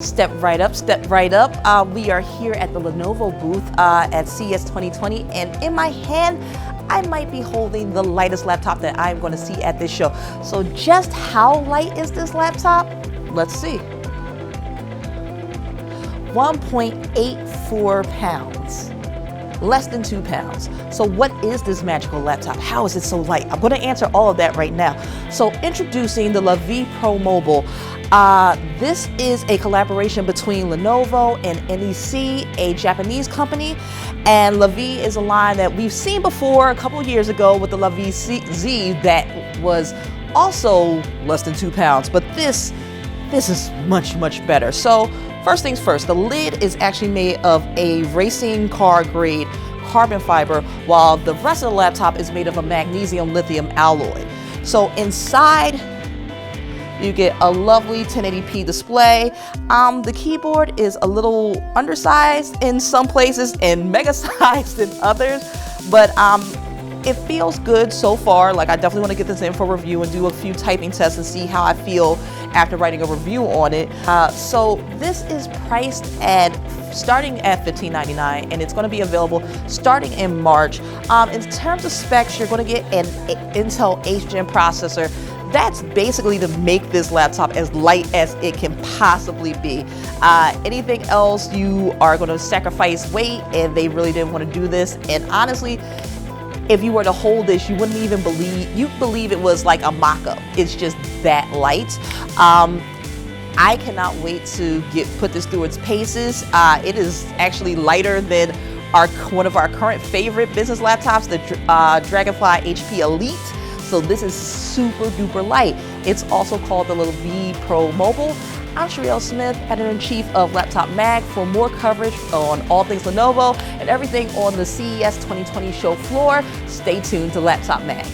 Step right up, step right up. We are here at the Lenovo booth at CES 2020, and in my hand, I might be holding the lightest laptop that I'm going to see at this show. So just how light is this laptop? Let's see. 1.84 pounds. Less than 2 pounds. So what is this magical laptop? How is it so light? I'm going to answer all of that right now. So introducing the Lavie Pro Mobile. This is a collaboration between Lenovo and NEC, a Japanese company. And Lavie is a line that we've seen before a couple years ago with the Lavie Z that was also less than 2 pounds. But this is much, much better. So first things first, the lid is actually made of a racing car grade carbon fiber, while the rest of the laptop is made of a magnesium lithium alloy. So inside, you get a lovely 1080p display. The keyboard is a little undersized in some places and mega sized in others, but it feels good so far. Like, I definitely want to get this in for review and do a few typing tests and see how I feel after writing a review on it. So this is priced at starting at $15.99, and it's going to be available starting in March. In terms of specs, you're going to get an Intel 8th Gen processor. That's basically to make this laptop as light as it can possibly be. Anything else, you are going to sacrifice weight, and they really didn't want to do this. And honestly, if you were to hold this, you wouldn't even believe it was like a mock-up. It's just that light. I cannot wait to put this through its paces. It is actually lighter than one of our current favorite business laptops, the Dragonfly HP Elite. So this is super duper light. It's also called the Lavie Pro Mobile. I'm Sherelle Smith, Editor-in-Chief of Laptop Mag. For more coverage on all things Lenovo and everything on the CES 2020 show floor, stay tuned to Laptop Mag.